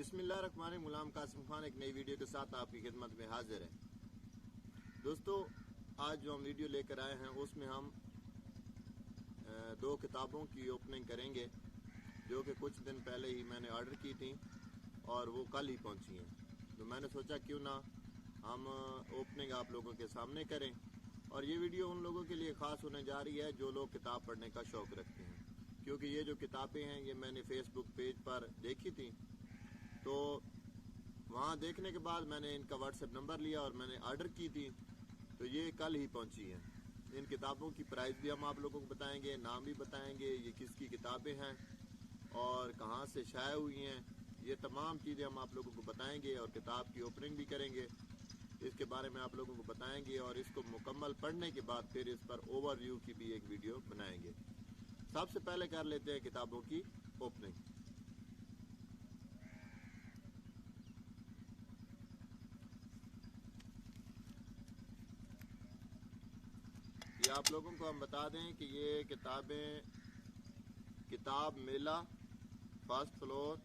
बिस्मिल्लाहिर्रहमानिर्रहीम। गुलाम कासिम खान एक नई वीडियो के साथ आपकी खिदमत में हाजिर है। दोस्तों, आज जो हम वीडियो लेकर आए हैं उसमें हम दो किताबों की ओपनिंग करेंगे जो कि कुछ दिन पहले ही मैंने ऑर्डर की थी और वो कल ही पहुंची हैं। तो मैंने सोचा क्यों ना हम ओपनिंग आप लोगों के सामने करें, और ये वीडियो उन लोगों के लिए ख़ास होने जा रही है जो लोग किताब पढ़ने का शौक़ रखते हैं, क्योंकि ये जो किताबें हैं ये मैंने फेसबुक पेज पर देखी थी। तो वहाँ देखने के बाद मैंने इनका व्हाट्सएप नंबर लिया और मैंने ऑर्डर की थी, तो ये कल ही पहुँची हैं। इन किताबों की प्राइस भी हम आप लोगों को बताएंगे, नाम भी बताएंगे, ये किसकी किताबें हैं और कहाँ से शाया हुई हैं, ये तमाम चीज़ें हम आप लोगों को बताएंगे और किताब की ओपनिंग भी करेंगे, इसके बारे में आप लोगों को बताएंगे और इसको मुकम्मल पढ़ने के बाद फिर इस पर ओवरव्यू की भी एक वीडियो बनाएंगे। सबसे पहले कर लेते हैं किताबों की ओपनिंग। ये आप लोगों को हम बता दें कि ये किताब मेला, first floor,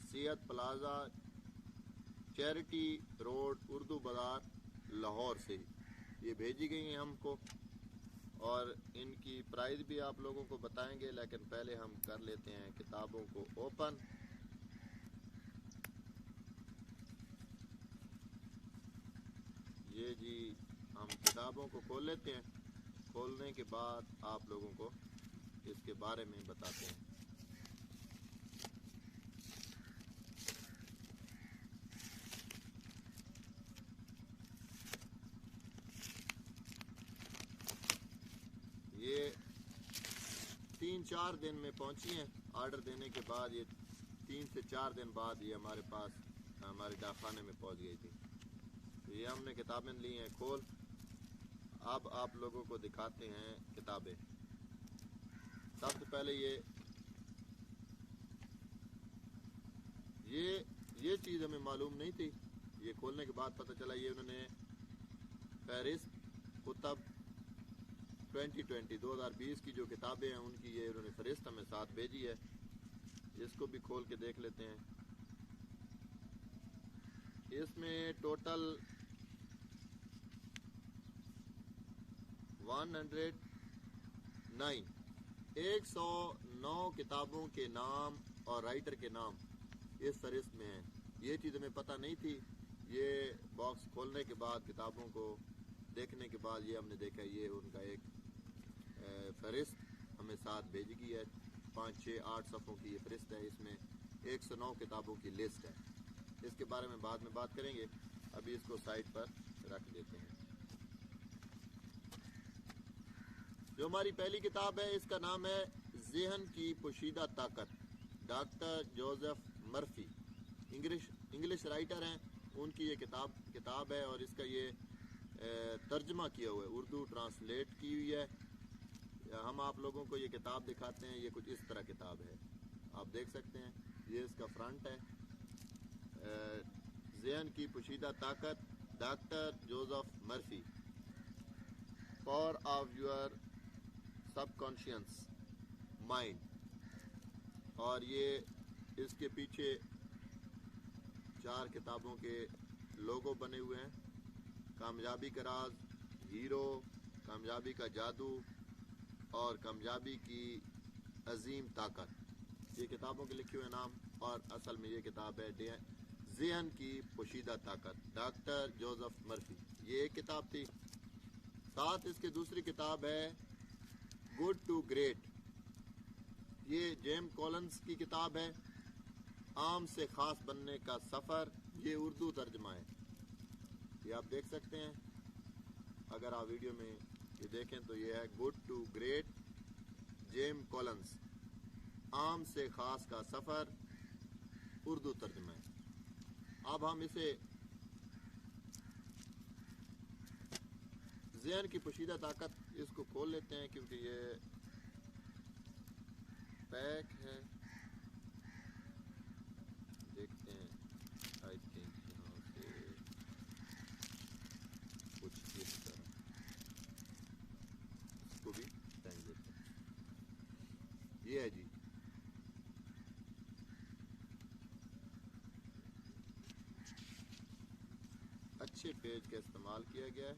सियत plaza, charity road, Urdu बाजार, लाहौर से ये भेजी गई हैं हमको, और इनकी प्राइस भी आप लोगों को बताएंगे। लेकिन पहले हम कर लेते हैं किताबों को ओपन। ये जी, हम किताबों को खोल लेते हैं। खोलने के बाद आप लोगों को इसके बारे में बताते हैं। ये 3-4 दिन में पहुंची हैं। ऑर्डर देने के बाद ये 3 से 4 दिन बाद ये हमारे पास हमारे डाकखाने में पहुंच गई थी। तो ये हमने किताबें ली हैं खोल। अब आप लोगों को दिखाते हैं किताबें। सबसे पहले ये चीज़ हमें मालूम नहीं थी। ये खोलने के बाद पता चला ये उन्होंने फहरिस्त कुतब 2020 की जो किताबें हैं उनकी ये उन्होंने फहरिस्त हमें साथ भेजी है। इसको भी खोल के देख लेते हैं। इसमें टोटल 109 किताबों के नाम और राइटर के नाम इस फहरिस्त में हैं। ये चीज़ हमें पता नहीं थी। ये बॉक्स खोलने के बाद, किताबों को देखने के बाद ये हमने देखा ये उनका एक फहरिस्त हमें साथ भेजी गई है। 5, 6, 8 सफ़ों की ये फहरिस्त है। इसमें 109 किताबों की लिस्ट है। इसके बारे में बाद में बात करेंगे। अभी इसको साइड पर रख देते हैं। जो हमारी पहली किताब है इसका नाम है ज़हन की पोशीदा ताकत, doctor Joseph Murphy. English writer हैं, उनकी ये किताब है और इसका ये तर्जमा किया हुआ है, उर्दू ट्रांसलेट की हुई है। हम आप लोगों को ये किताब दिखाते हैं। ये कुछ इस तरह किताब है, आप देख सकते हैं। ये इसका फ्रंट है। ज़हन की पोशीदा ताकत, doctor Joseph Murphy, power of your subconscious mind. और ये इसके पीछे 4 किताबों के लोगो बने हुए हैं। कामयाबी का राज, हीरो, कामयाबी का जादू और कामयाबी की अजीम ताकत। ये किताबों के लिखे हुए नाम, और असल में ये किताब है ज़हन की पोशीदा ताकत, डॉक्टर जोसेफ मर्फी। ये एक किताब थी। साथ इसकी दूसरी किताब है गुड टू ग्रेट। ये जेम्स कॉलिंस की किताब है, आम से ख़ास बनने का सफ़र। ये उर्दू तर्जमा है। ये आप देख सकते हैं, अगर आप वीडियो में ये देखें तो ये है good to great, James Collins, आम से ख़ास का सफ़र, उर्दू तर्जमा है। अब हम इसे ज़हन की पोशीदा ताकत इसको खोल लेते हैं, क्योंकि ये पैक है। देखते हैं, आई थिंक यहाँ से कुछ इस तरह इसको भी फेंक देते हैं। ये है जी, اچھے پیج کا استعمال کیا گیا ہے.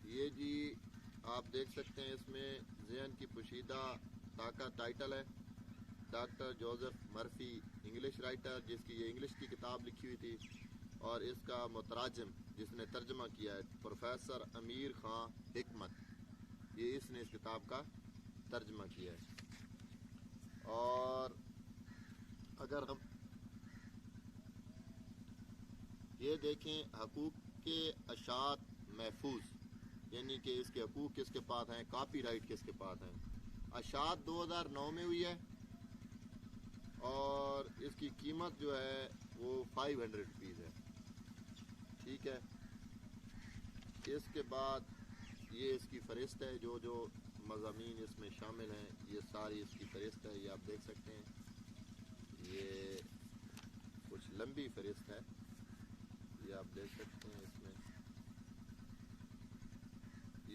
یہ جی آپ دیکھ سکتے ہیں اس میں ذہن کی پوشیدہ طاقت ٹائٹل ہے. Doctor Joseph Murphy English writer جس کی یہ انگلش کی کتاب لکھی ہوئی تھی, اور اس کا مترجم جس نے ترجمہ کیا ہے پروفیسر امیر خان حکمت, یہ اس نے اس کتاب کا ترجمہ کیا ہے. اور اگر ہم یہ دیکھیں حقوق کے اشاعت محفوظ, یعنی کہ اس کے حقوق کس کے پاس ہیں, کاپی رائٹ کس کے پاس ہیں. اشاعت 2009 میں ہوئی ہے اور اس کی قیمت جو ہے وہ 500 روپیز ہے. ٹھیک ہے. اس کے بعد یہ اس کی فہرست ہے, جو مضامین اس میں شامل ہیں یہ ساری اس کی فہرست ہے. یہ آپ دیکھ سکتے ہیں, یہ کچھ لمبی فہرست ہے, یہ آپ دیکھ سکتے ہیں. اس میں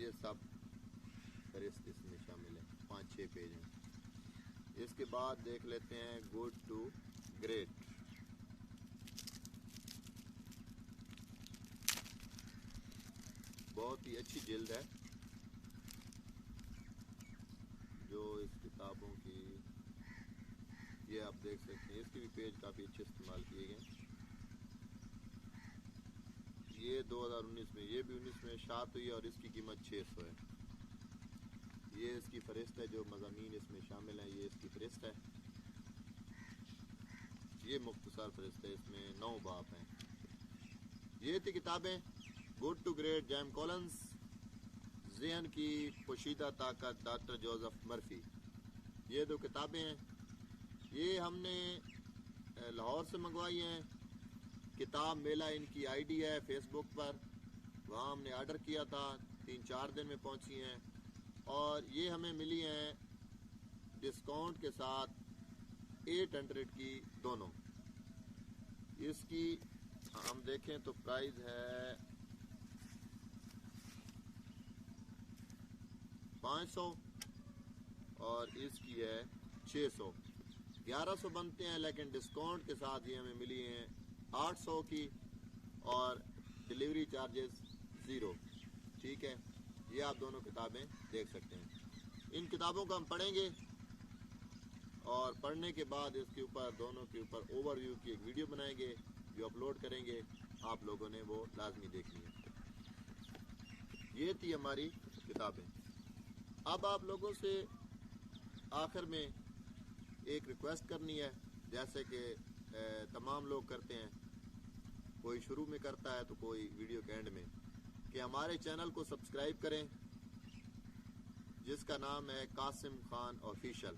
یہ سب فہرست اس میں شامل ہے, 5-6 پیج ہیں. اس کے بعد دیکھ لیتے ہیں گڈ ٹو گریٹ. بہت ہی اچھی جلد ہے جو اس کتابوں کی, یہ آپ دیکھ سکتے ہیں. اس کے بھی پیج کافی اچھے استعمال کیے گئے. یہ 2019 میں, یہ بھی 19 میں شائع ہوئی ہے اور اس کی قیمت 600 ہے. یہ اس کی فہرست ہے, جو مضامین اس میں شامل ہیں یہ اس کی فہرست ہے. یہ مختصر فہرست ہے, اس میں 9 باب ہیں. یہ تھی کتابیں good to great Jim Collins, ذہن کی پوشیدہ طاقت ڈاکٹر جوزف مرفی. یہ 2 کتابیں ہیں. یہ ہم نے لاہور سے منگوائی ہیں. کتاب میلہ ان کی آئی ڈی ہے فیس بک پر, وہاں ہم نے آرڈر کیا تھا, 3-4 دن میں پہنچی ہیں. اور یہ ہمیں ملی ہیں ڈسکاؤنٹ کے ساتھ 800 کی دونوں. اس کی ہم دیکھیں تو پرائز ہے 500 اور اس کی ہے 600. 1100 بنتے ہیں, لیکن ڈسکاؤنٹ کے ساتھ یہ ہمیں ملی ہیں 800 کی, اور ڈیلیوری چارجز 0. ٹھیک ہے. یہ آپ دونوں کتابیں دیکھ سکتے ہیں. ان کتابوں کو ہم پڑھیں گے اور پڑھنے کے بعد اس کے اوپر دونوں کے اوپر اوور ویو کی ایک ویڈیو بنائیں گے جو اپلوڈ کریں گے. آپ لوگوں نے وہ لازمی دیکھنی ہے. یہ تھی ہماری کتابیں. اب آپ لوگوں سے آخر میں ایک ریکویسٹ کرنی ہے, جیسے کہ تمام لوگ کرتے ہیں, کوئی شروع میں کرتا ہے تو کوئی ویڈیو کے اینڈ میں, کہ ہمارے چینل کو سبسکرائب کریں جس کا نام ہے قاسم خان آفیشل.